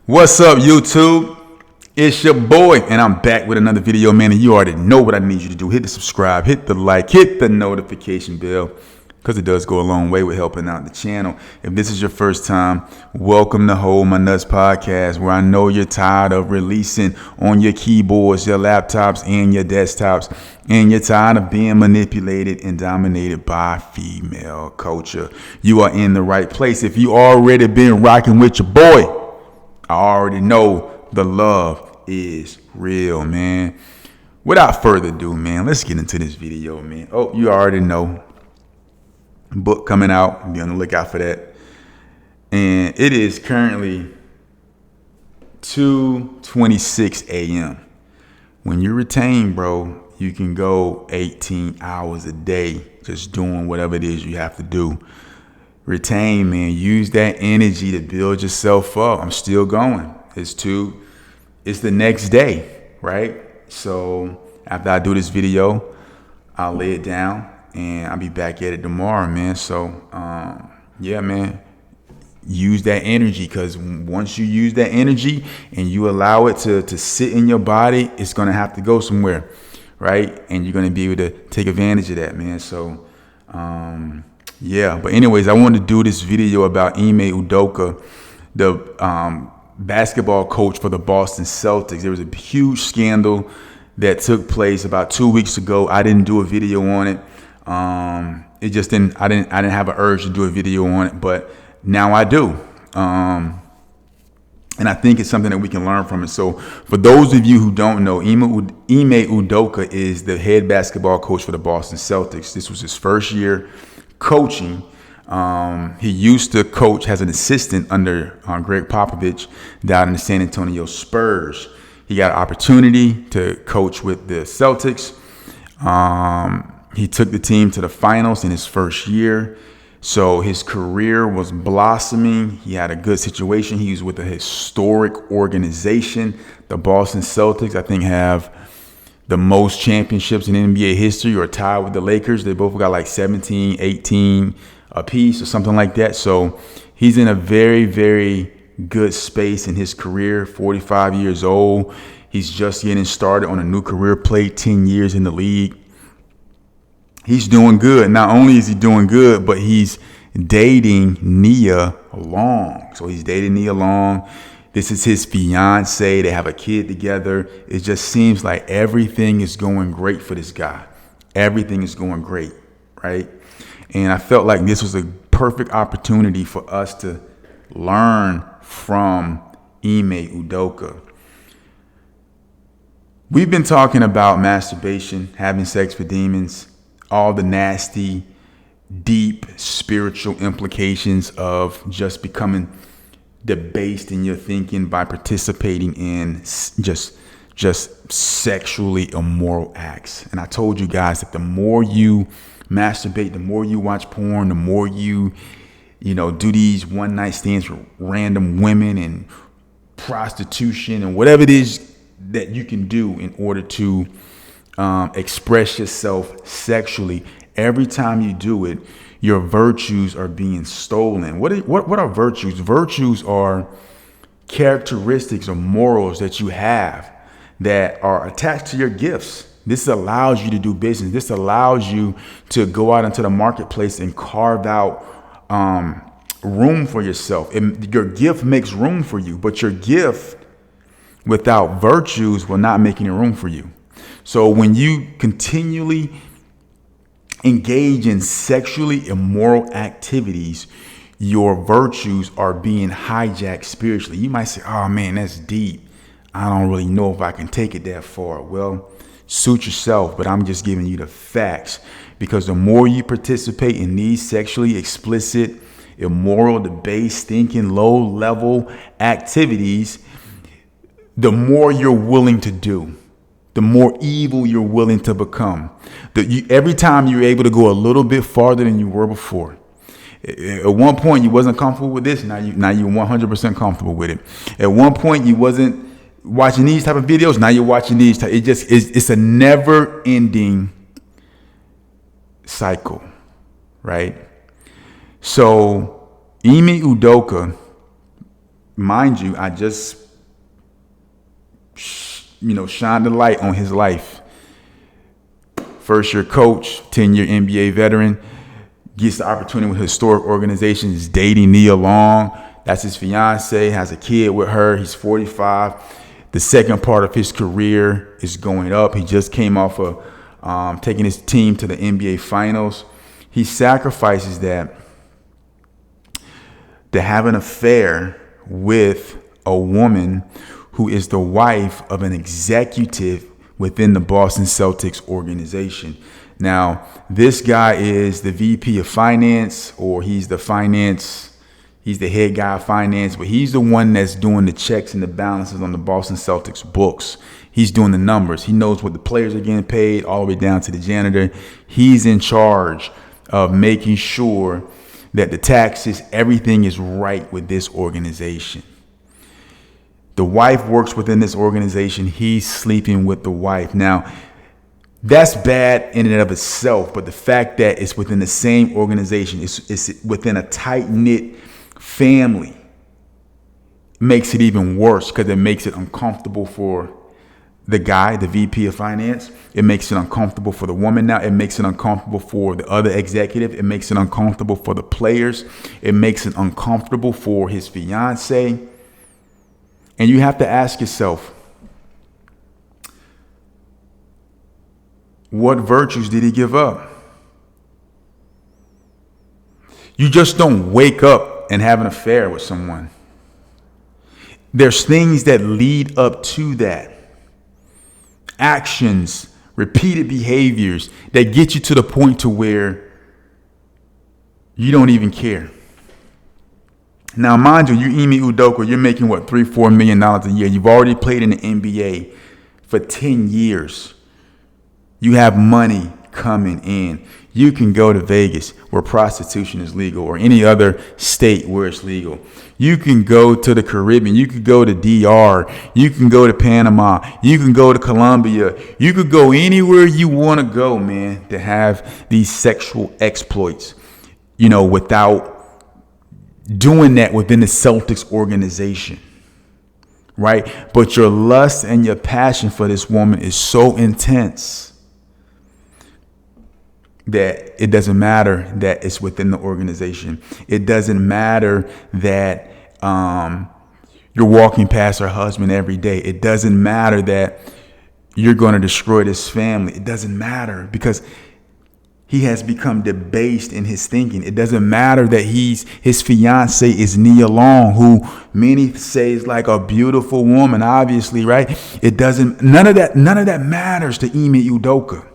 What's up, YouTube? It's your boy, and I'm back with another video, man. And you already know what I need you to do. Hit the subscribe, hit the like, hit the notification bell, because it does go a long way with helping out the channel. If this is your first time, welcome to Hold My Nuts Podcast, where I know you're tired of releasing on your keyboards, your laptops, and your desktops, and you're tired of being manipulated and dominated by female culture. You are in the right place. If you already been rocking with your boy, I already know the love is real, man. Without further ado, man, let's get into this video, man. Oh, you already know. Book coming out. Be on the lookout for that. And it is currently 2:26 a.m. When you retain, bro, you can go 18 hours a day just doing whatever it is you have to do. Retain, man. Use that energy to build yourself up. I'm still going. It's the next day, right? So after I do this video, I'll lay it down and I'll be back at it tomorrow, man. So yeah, man. Use that energy, because once you use that energy and you allow it to sit in your body, it's gonna have to go somewhere, right? And you're gonna be able to take advantage of that, man. So yeah, but anyways, I wanted to do this video about Ime Udoka, the basketball coach for the Boston Celtics. There was a huge scandal that took place about 2 weeks ago. I didn't do a video on it. I didn't have an urge to do a video on it, but now I do. And I think it's something that we can learn from it. So for those of you who don't know, Ime Udoka is the head basketball coach for the Boston Celtics. This was his first year coaching. He used to coach as an assistant under Greg Popovich down in the San Antonio Spurs. He got an opportunity to coach with the Celtics. He took the team to the finals in his first year. So his career was blossoming. He had a good situation. He was with a historic organization. The Boston Celtics, I think, have the most championships in NBA history, or tied with the Lakers. They both got like 17, 18 apiece or something like that. So he's in a very, very good space in his career. 45 years old. He's just getting started on a new career, played 10 years in the league. He's doing good. Not only is he doing good, but he's dating Nia Long. So he's dating Nia Long. This is his fiance. They have a kid together. It just seems like everything is going great for this guy. Everything is going great, right? And I felt like this was a perfect opportunity for us to learn from Ime Udoka. We've been talking about masturbation, having sex with demons, all the nasty, deep spiritual implications of just becoming debased in your thinking by participating in just sexually immoral acts. And I told you guys that the more you masturbate, the more you watch porn, the more you do these one night stands with random women and prostitution and whatever it is that you can do in order to express yourself sexually. Every time you do it, your virtues are being stolen. What are virtues? Virtues are characteristics or morals that you have that are attached to your gifts. This allows you to do business. This allows you to go out into the marketplace and carve out room for yourself. Your gift makes room for you, but your gift without virtues will not make any room for you. So when you continually engage in sexually immoral activities, your virtues are being hijacked spiritually. You might say, oh man, that's deep. I don't really know if I can take it that far. Well, suit yourself, but I'm just giving you the facts, because the more you participate in these sexually explicit, immoral, debased, stinking, low-level activities, the more you're willing to do, the more evil you're willing to become. Every time you're able to go a little bit farther than you were before. At one point you wasn't comfortable with this, now you're 100% comfortable with it. At one point you wasn't watching these type of videos, now you're watching these type. It's a never-ending cycle, right? So Ime Udoka mind you, I just, shined the light on his life. First year coach, 10-year NBA veteran, gets the opportunity with historic organizations, dating Nia Long. That's his fiance, has a kid with her. He's 45. The second part of his career is going up. He just came off of taking his team to the NBA Finals. He sacrifices that to have an affair with a woman who is the wife of an executive within the Boston Celtics organization. Now, this guy is the VP of finance, or he's the head guy of finance, but he's the one that's doing the checks and the balances on the Boston Celtics books. He's doing the numbers. He knows what the players are getting paid all the way down to the janitor. He's in charge of making sure that the taxes, everything is right with this organization. The wife works within this organization. He's sleeping with the wife. Now, that's bad in and of itself, but the fact that it's within the same organization, it's within a tight-knit family, makes it even worse, because it makes it uncomfortable for the guy, the VP of finance. It makes it uncomfortable for the woman now. It makes it uncomfortable for the other executive. It makes it uncomfortable for the players. It makes it uncomfortable for his fiance. And you have to ask yourself, what virtues did he give up? You just don't wake up and have an affair with someone. There's things that lead up to that. Actions, repeated behaviors that get you to the point to where you don't even care. Now, mind you, you're Ime Udoka. You're making what, $3-4 million a year. You've already played in the NBA for 10 years. You have money coming in. You can go to Vegas, where prostitution is legal, or any other state where it's legal. You can go to the Caribbean. You could go to DR. You can go to Panama. You can go to Colombia. You could go anywhere you want to go, man, to have these sexual exploits, without doing that within the Celtics organization, right? But your lust and your passion for this woman is so intense that it doesn't matter that it's within the organization. It doesn't matter that you're walking past her husband every day. It doesn't matter that you're going to destroy this family. It doesn't matter, because he has become debased in his thinking. It doesn't matter that his fiance is Nia Long, who many say is like a beautiful woman, obviously, right? None of that matters to Ime Udoka.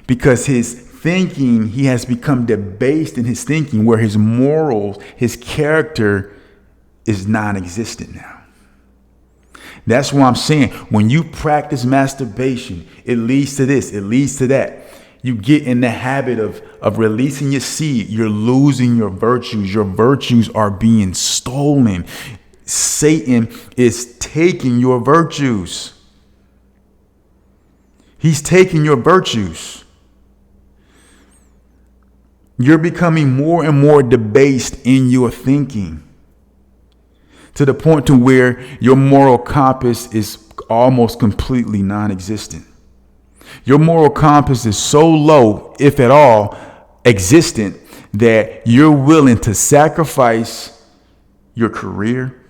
Because his thinking, he has become debased in his thinking, where his morals, his character is non-existent now. That's why I'm saying, when you practice masturbation, it leads to this, it leads to that. You get in the habit of releasing your seed. You're losing your virtues. Your virtues are being stolen. Satan is taking your virtues. He's taking your virtues. You're becoming more and more debased in your thinking, to the point to where your moral compass is almost completely non-existent. Your moral compass is so low, if at all existent, that you're willing to sacrifice your career.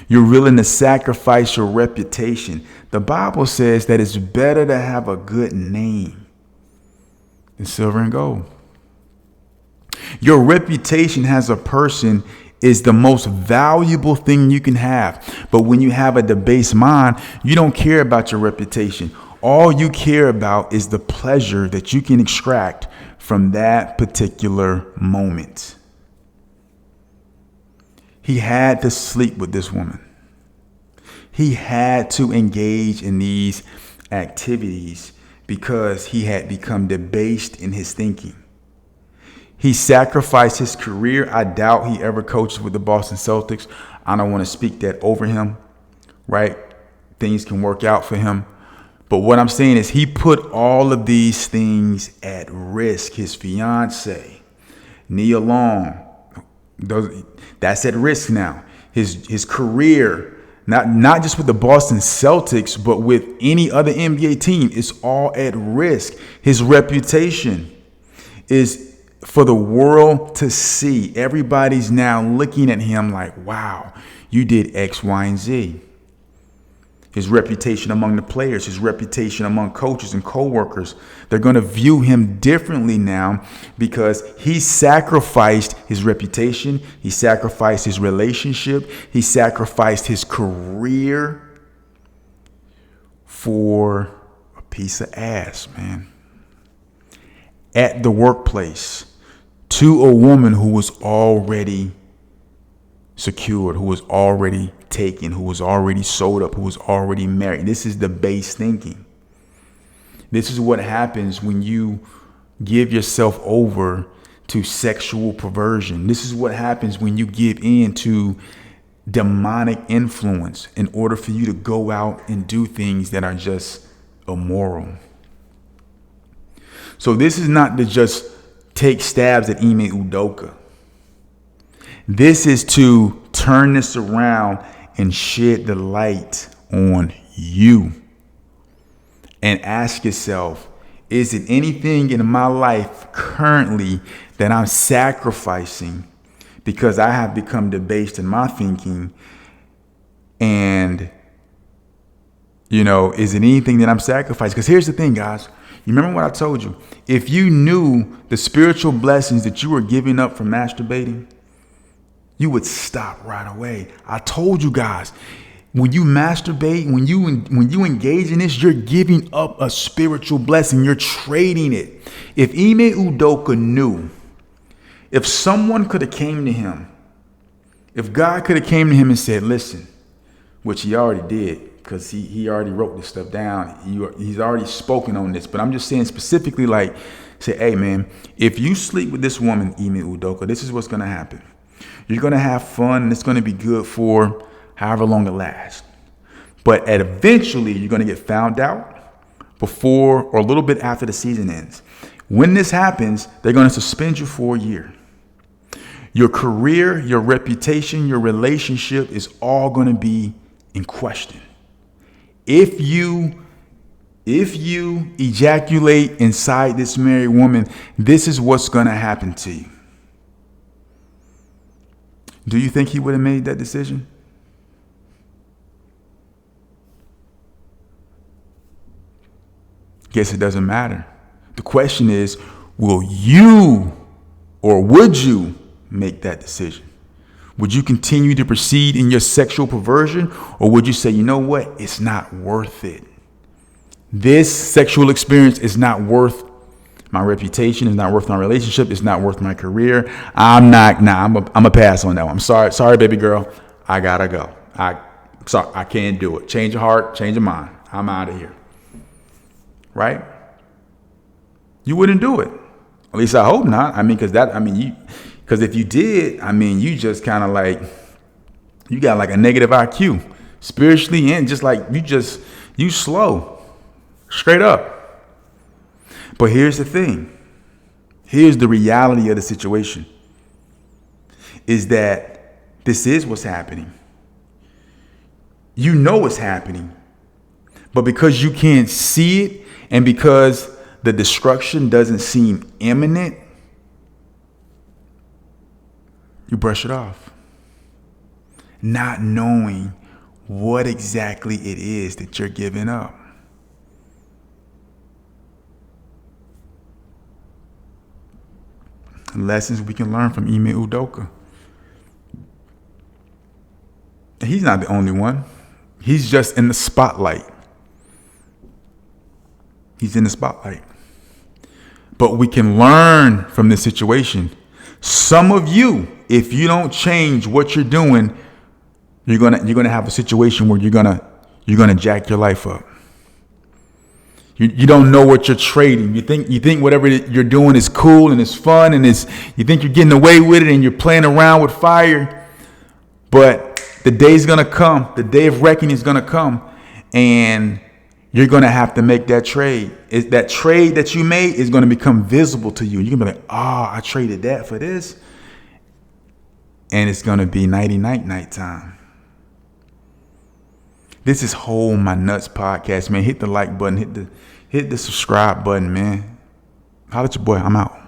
You're willing to sacrifice your reputation. The Bible says that it's better to have a good name than silver and gold. Your reputation as a person is the most valuable thing you can have. But when you have a debased mind, you don't care about your reputation. All you care about is the pleasure that you can extract from that particular moment. He had to sleep with this woman. He had to engage in these activities because he had become debased in his thinking. He sacrificed his career. I doubt he ever coaches with the Boston Celtics. I don't want to speak that over him, right? Things can work out for him. But what I'm saying is he put all of these things at risk. His fiance, Nia Long, That's at risk now. His career, not just with the Boston Celtics, but with any other NBA team, is all at risk. His reputation is for the world to see. Everybody's now looking at him like, wow, you did X, Y, and Z. His reputation among the players, his reputation among coaches and coworkers, they're going to view him differently now because he sacrificed his reputation, he sacrificed his relationship, he sacrificed his career for a piece of ass, man. At the workplace, to a woman who was already secured, who was already taken, who was already sold up, who was already married. This is the base thinking. This is what happens when you give yourself over to sexual perversion. This is what happens when you give in to demonic influence in order for you to go out and do things that are just immoral. So this is not to just take stabs at Ime Udoka. This is to turn this around and shed the light on you and ask yourself, is it anything in my life currently that I'm sacrificing because I have become debased in my thinking? And, is it anything that I'm sacrificing? Because here's the thing, guys. You remember what I told you? If you knew the spiritual blessings that you were giving up for masturbating, you would stop right away. I told you guys, when you masturbate, when you engage in this, you're giving up a spiritual blessing. You're trading it. If Ime Udoka knew, if someone could have came to him, if God could have came to him and said, listen, which he already did, because he already wrote this stuff down. He's already spoken on this. But I'm just saying specifically, say, hey, man, if you sleep with this woman, Ime Udoka, this is what's going to happen. You're going to have fun, and it's going to be good for however long it lasts. But eventually, you're going to get found out before or a little bit after the season ends. When this happens, they're going to suspend you for a year. Your career, your reputation, your relationship is all going to be in question. If you ejaculate inside this married woman, this is what's going to happen to you. Do you think he would have made that decision? Guess it doesn't matter. The question is, will you or would you make that decision? Would you continue to proceed in your sexual perversion, or would you say, you know what? It's not worth it. This sexual experience is not worth my reputation, is not worth my relationship, it's not worth my career. I'm a pass on that one. I'm sorry, baby girl. I gotta go. I can't do it. Change your heart, change your mind. I'm out of here. Right? You wouldn't do it. At least I hope not. Because if you did, you just kind of you got like a negative IQ spiritually, and just like you slow, straight up. But here's the thing. Here's the reality of the situation, is that this is what's happening. You know it's happening, but because you can't see it, and because the destruction doesn't seem imminent, you brush it off, not knowing what exactly it is that you're giving up. Lessons we can learn from Ime Udoka. He's not the only one. He's just in the spotlight. He's in the spotlight. But we can learn from this situation. Some of you, if you don't change what you're doing, you're gonna have a situation where you're gonna jack your life up. You don't know what you're trading. You think whatever you're doing is cool and it's fun and you think you're getting away with it and you're playing around with fire. But the day's gonna come. The day of reckoning is gonna come, and you're gonna have to make that trade. That trade that you made is gonna become visible to you. You're gonna be like, I traded that for this. And it's going to be night time. This is Hold My Nuts podcast, man. Hit the like button. Hit the subscribe button, man. Holla at your boy. I'm out.